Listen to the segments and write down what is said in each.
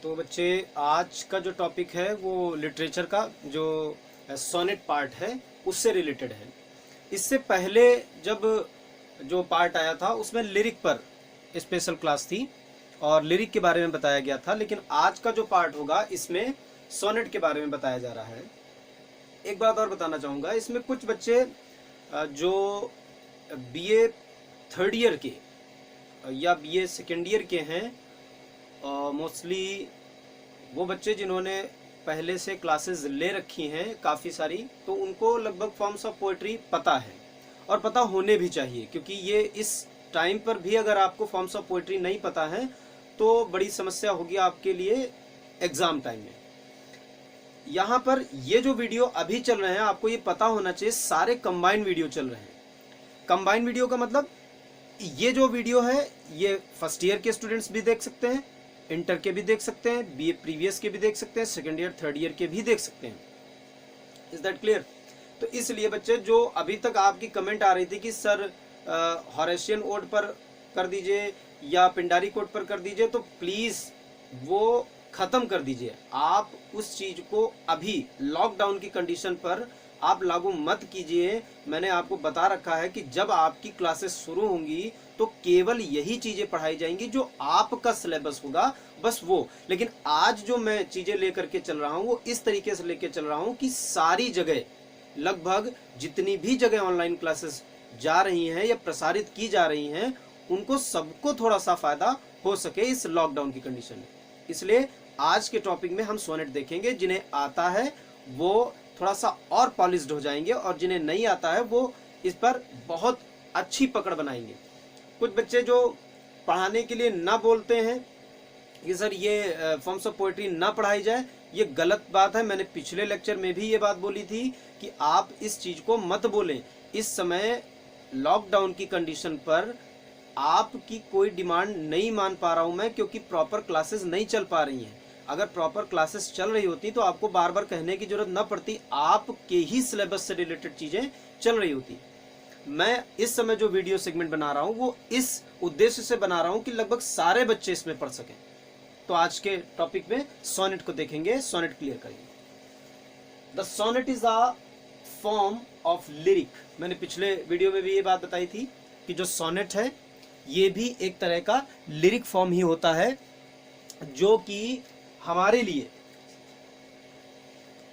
तो बच्चे आज का जो टॉपिक है वो लिटरेचर का जो सोनेट पार्ट है उससे रिलेटेड है। इससे पहले जब जो पार्ट आया था उसमें लिरिक पर स्पेशल क्लास थी और लिरिक के बारे में बताया गया था, लेकिन आज का जो पार्ट होगा इसमें सोनेट के बारे में बताया जा रहा है। एक बात और बताना चाहूँगा, इसमें कुछ बच्चे जो बीए थर्ड ईयर के या बीए सेकेंड ईयर के हैं, मोस्टली वो बच्चे जिन्होंने पहले से क्लासेस ले रखी हैं काफ़ी सारी, तो उनको लगभग फॉर्म्स ऑफ पोएट्री पता है और पता होने भी चाहिए, क्योंकि ये इस टाइम पर भी अगर आपको फॉर्म्स ऑफ पोएट्री नहीं पता है तो बड़ी समस्या होगी आपके लिए एग्ज़ाम टाइम में। यहाँ पर ये जो वीडियो अभी चल रहे हैं आपको ये पता होना चाहिए, सारे कंबाइंड वीडियो चल रहे हैं। कंबाइंड वीडियो का मतलब ये जो वीडियो है ये फर्स्ट ईयर के स्टूडेंट्स भी देख सकते हैं, इंटर के भी देख सकते हैं, बीए प्रीवियस के भी देख सकते हैं, सेकेंड ईयर थर्ड ईयर के भी देख सकते हैं। Is that clear? तो इसलिए बच्चे जो अभी तक आपकी कमेंट आ रही थी कि सर हॉरेशियन ओड पर कर दीजिए या पिंडारी कोड पर कर दीजिए, तो प्लीज वो खत्म कर दीजिए। आप उस चीज को अभी लॉकडाउन की कंडीशन पर आप लागू मत कीजिए। मैंने आपको बता रखा है कि जब आपकी क्लासेस शुरू होंगी तो केवल यही चीजें पढ़ाई जाएंगी जो आपका सिलेबस होगा, बस वो। लेकिन आज जो मैं चीजें लेकर के चल रहा हूं वो इस तरीके से लेकर चल रहा हूं कि सारी जगह, लगभग जितनी भी जगह ऑनलाइन क्लासेस जा रही हैं या प्रसारित की जा रही हैं, उनको सबको थोड़ा सा फायदा हो सके इस लॉकडाउन की कंडीशन में। इसलिए आज के टॉपिक में हम सोनेट देखेंगे। जिन्हें आता है वो थोड़ा सा और पॉलिश्ड हो जाएंगे और जिन्हें नहीं आता है वो इस पर बहुत अच्छी पकड़ बनाएंगे। कुछ बच्चे जो पढ़ाने के लिए ना बोलते हैं कि सर ये फॉर्म्स ऑफ पोएट्री ना पढ़ाई जाए, ये गलत बात है। मैंने पिछले लेक्चर में भी ये बात बोली थी कि आप इस चीज को मत बोलें। इस समय लॉकडाउन की कंडीशन पर आपकी कोई डिमांड नहीं मान पा रहा हूं मैं, क्योंकि प्रॉपर क्लासेस नहीं चल पा रही हैं। अगर प्रॉपर क्लासेस चल रही होती तो आपको बार बार कहने की जरूरत न पड़ती, आपके ही सिलेबस से रिलेटेड चीजें चल रही होती। मैं इस समय जो वीडियो सेगमेंट बना रहा हूं वो इस उद्देश्य से बना रहा हूं कि लगभग सारे बच्चे इसमें पढ़ सकें। तो आज के टॉपिक में सोनेट को देखेंगे, सोनेट क्लियर करेंगे। The sonnet is a form of lyric. मैंने पिछले वीडियो में भी ये बात बताई थी कि जो सोनेट है ये भी एक तरह का लिरिक फॉर्म ही होता है, जो कि हमारे लिए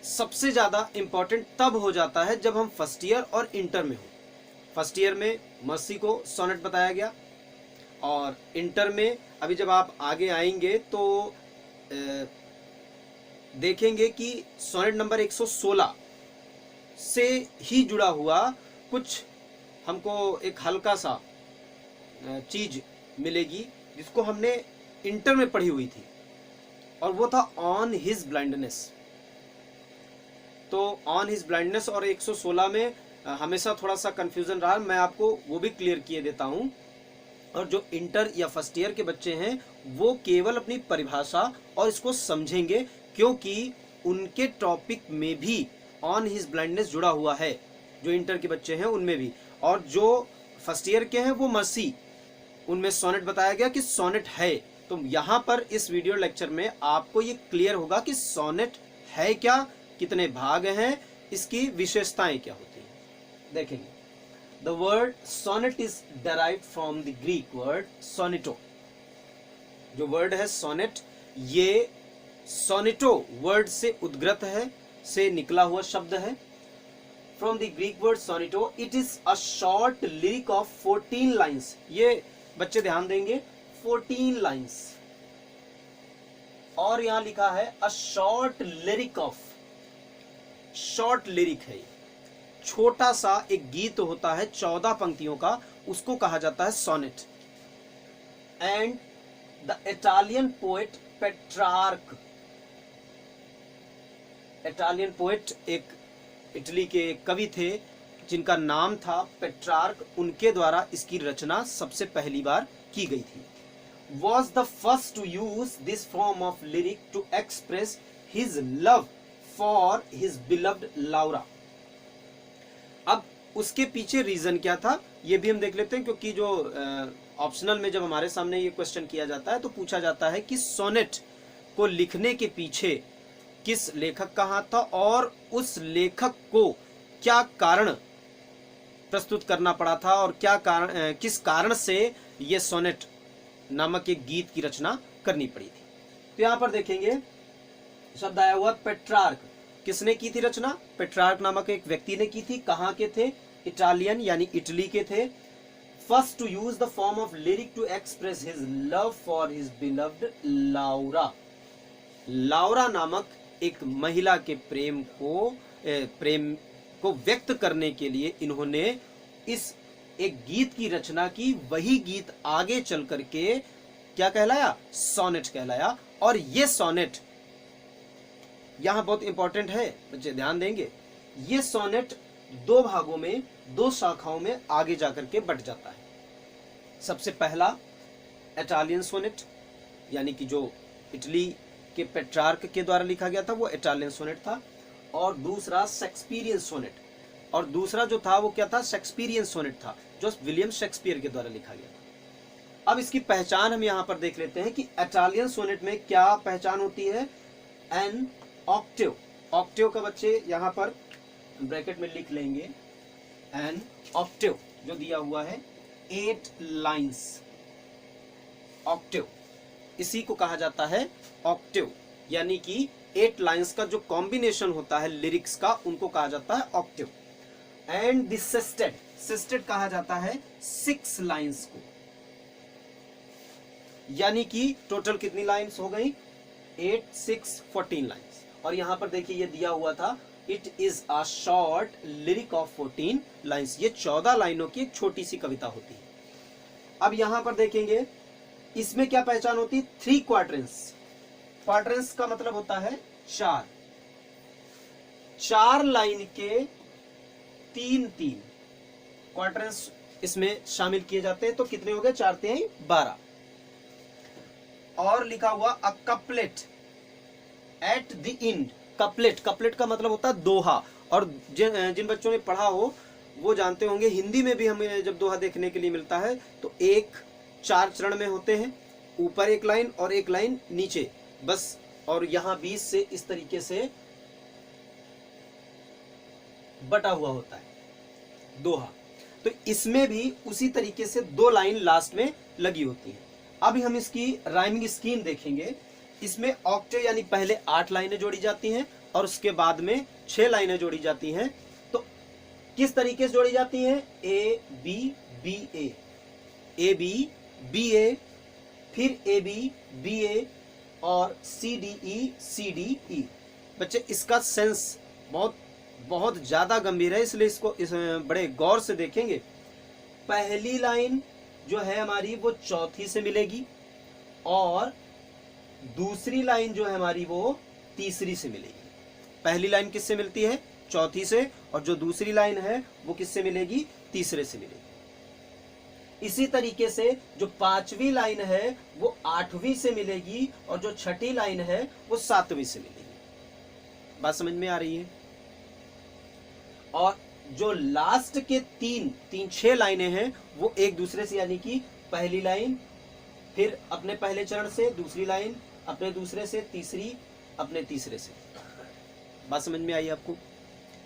सबसे ज्यादा इंपॉर्टेंट तब हो जाता है जब हम फर्स्ट ईयर और इंटर में हो। फर्स्ट ईयर में मर्सी को सोनेट बताया गया और इंटर में अभी जब आप आगे आएंगे तो देखेंगे कि सोनेट नंबर 116 से ही जुड़ा हुआ कुछ हमको एक हल्का सा चीज मिलेगी जिसको हमने इंटर में पढ़ी हुई थी, और वो था ऑन हिज ब्लाइंडनेस। तो ऑन हिज ब्लाइंडनेस और 116 में हमेशा थोड़ा सा कंफ्यूजन रहा, मैं आपको वो भी क्लियर किए देता हूं। और जो इंटर या फर्स्ट ईयर के बच्चे हैं वो केवल अपनी परिभाषा और इसको समझेंगे, क्योंकि उनके टॉपिक में भी ऑन हिज ब्लाइंडनेस जुड़ा हुआ है, जो इंटर के बच्चे हैं उनमें भी। और जो फर्स्ट ईयर के हैं वो मर्सी, उनमें सोनेट बताया गया कि सोनेट है। तो यहां पर इस वीडियो लेक्चर में आपको ये क्लियर होगा कि सोनेट है क्या, कितने भाग हैं, इसकी विशेषताएं क्या होती हैं, देखेंगे। The word sonnet is derived from the Greek word sonetto. जो वर्ड है सोनेट, ये सोनेटो वर्ड से उद्गत है, से निकला हुआ शब्द है। From the Greek word sonetto, it is a short lyric of 14 lines. ये बच्चे ध्यान देंगे, 14 लाइन्स। और यहां लिखा है अ short lyric of, short lyric है, छोटा सा एक गीत होता है 14 पंक्तियों का, उसको कहा जाता है sonnet. And the Italian poet Petrarch, Italian poet एक इटली के कवि थे जिनका नाम था पेट्रार्क, उनके द्वारा इसकी रचना सबसे पहली बार की गई थी। Was the first to use this form of lyric to express his love for his beloved Laura। अब उसके पीछे रीजन क्या था ये भी हम देख लेते हैं, क्योंकि जो ऑप्शनल में जब हमारे सामने ये क्वेश्चन किया जाता है तो पूछा जाता है कि सोनेट को लिखने के पीछे किस लेखक का हाथ था और उस लेखक को क्या कारण प्रस्तुत करना पड़ा था और क्या कारण, किस कारण से ये सोनेट नामक एक गीत की रचना करनी पड़ी थी। तो यहां पर देखेंगे शब्द आया हुआ पेट्रार्क। किसने की थी रचना? पेट्रार्क नामक एक व्यक्ति ने की थी। कहां के थे? इटालियन यानी इटली के थे। First to use the form of lyric to express his love for his beloved Laura. Laura नामक एक महिला के प्रेम को व्यक्त करने के लिए इन्होंने इस एक गीत की रचना की। वही गीत आगे चल करके क्या कहलाया? सोनेट कहलाया। और ये सोनेट यहां बहुत इंपॉर्टेंट है, बच्चे ध्यान देंगे। ये सोनेट दो भागों में, दो शाखाओं में आगे जाकर के बट जाता है। सबसे पहला इटालियन सोनेट, यानी कि जो इटली के पेट्रार्क के द्वारा लिखा गया था वो इटालियन सोनेट था। और दूसरा शेक्सपियरियन सोनेट, और दूसरा जो था वो क्या था? शेक्सपियरियन सोनेट था, जो विलियम शेक्सपियर के द्वारा लिखा गया था। अब इसकी पहचान हम यहां पर देख लेते हैं कि इटालियन सोनेट में क्या पहचान होती है? N Octave. ऑक्टेव का बच्चे यहां पर ब्रैकेट में लिख लेंगे, एन ऑक्टेव जो दिया हुआ है 8 लाइन्स। ऑक्टेव, इसी को कहा जाता है ऑक्टेव, यानी कि 8 लाइन्स का जो कॉम्बिनेशन होता है लिरिक्स का, उनको कहा जाता है ऑक्टेव। एंड द सिस्टेड, सिस्टेड कहा जाता है 6 लाइन्स को, यानी कि टोटल कितनी लाइन्स हो गई? 8 6 14 लाइन्स। और यहां पर देखिए ये दिया हुआ था, it is a short lyric of 14 lines. ये 14 लाइनों की एक छोटी सी कविता होती है। अब यहां पर देखेंगे इसमें क्या पहचान होती है? 3 क्वाड्रेंट्स। क्वाड्रेंट्स का मतलब होता है 4 लाइन के 3 क्वाड्रेंट्स इसमें शामिल किए जाते हैं। तो कितने हो गए? 4 3 12। और लिखा हुआ a couplet at the end. Couplet, couplet का मतलब होता है दोहा। और जिन बच्चों ने पढ़ा हो वो जानते होंगे, हिंदी में भी हमें जब दोहा देखने के लिए मिलता है तो 4 चरण में होते हैं, ऊपर एक लाइन और एक लाइन नीचे, बस। और यहां बीच से इस तरीके से बटा हुआ होता है दोहा। तो इसमें भी उसी तरीके से 2 लाइन लास्ट में लगी होती है। अभी हम इसकी राइमिंग स्कीम देखेंगे। इसमें ऑक्टेव यानी पहले 8 लाइनें जोड़ी जाती हैं और उसके बाद में 6 लाइनें जोड़ी जाती हैं। तो किस तरीके से जोड़ी जाती हैं? A B B A, A B B A, फिर ए बी बी ए और सी डी ई। बच्चे इसका सेंस बहुत ज्यादा गंभीर है, इसलिए इसको बड़े गौर से देखेंगे। पहली लाइन जो है हमारी वो चौथी से मिलेगी और दूसरी लाइन जो है हमारी वो तीसरी से मिलेगी। पहली लाइन किससे मिलती है? चौथी से। और जो दूसरी लाइन है वो किससे मिलेगी? तीसरे से मिलेगी। इसी तरीके से जो 5वीं लाइन है वो 8वीं से मिलेगी और जो 6ठी लाइन है वो 7वीं से मिलेगी। बात समझ में आ रही है? और जो लास्ट के 6 लाइनें हैं वो एक दूसरे से, यानी कि पहली लाइन फिर अपने पहले चरण से, दूसरी लाइन अपने दूसरे से, तीसरी अपने तीसरे से। बात समझ में आई आपको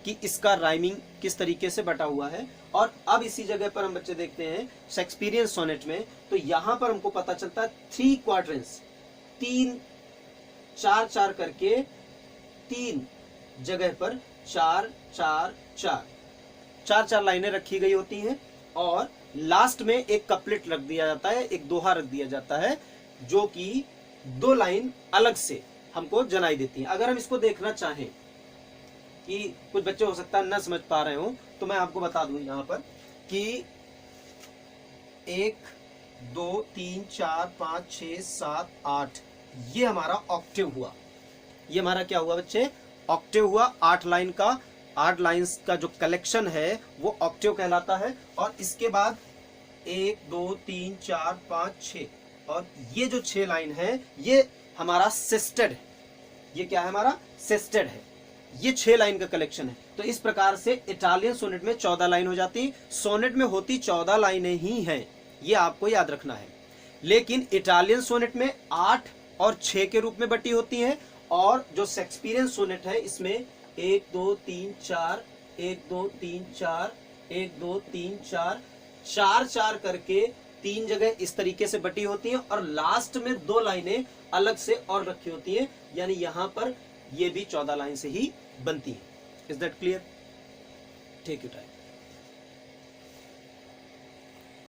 कि इसका राइमिंग किस तरीके से बटा हुआ है? और अब इसी जगह पर हम बच्चे देखते हैं शेक्सपियरियन सोनेट में, तो यहां पर हमको पता चलता है 3 क्वाड्रेंट्स, 4 करके 3 जगह पर 4 लाइनें रखी गई होती हैं और लास्ट में एक कपलेट रख दिया जाता है, एक दोहा रख दिया जाता है, जो कि 2 लाइन अलग से हमको जनाई देती हैं। अगर हम इसको देखना चाहें कि कुछ बच्चे हो सकता है ना समझ पा रहे हो, तो मैं आपको बता दूं यहां पर कि 1 2 3 4 5 6 7 8 ये हमारा ऑक्टेव हुआ। ये हमारा क्या हुआ बच्चे? ऑक्टेव हुआ। 8 लाइन्स का जो कलेक्शन है वो ऑक्टेव कहलाता है। और इसके बाद 1 2 3 4 5 6 और ये जो 6 लाइन है ये हमारा सिस्टेड है। ये क्या है? हमारा सिस्टेड है। ये 6 लाइन का कलेक्शन है। तो इस प्रकार से इटालियन सोनेट में 14 लाइन हो जाती। सोनेट में होती 14 लाइनें ही हैं, ये आपको याद रखना है। लेकिन इटालियन सोनेट में 8 और 6 के रूप में बटी होती हैं। और जो शेक्सपियरियन सोनेट है इसमें 1 2 3 4 1 2 3 4 1 2 3 4 4 4 करके 3 जगह इस तरीके से बटी होती हैं और लास्ट में 2 लाइनें अलग से और रखी होती हैं, यानी यहां पर ये भी 14 लाइन से ही बनती है। Is that clear? Take your time.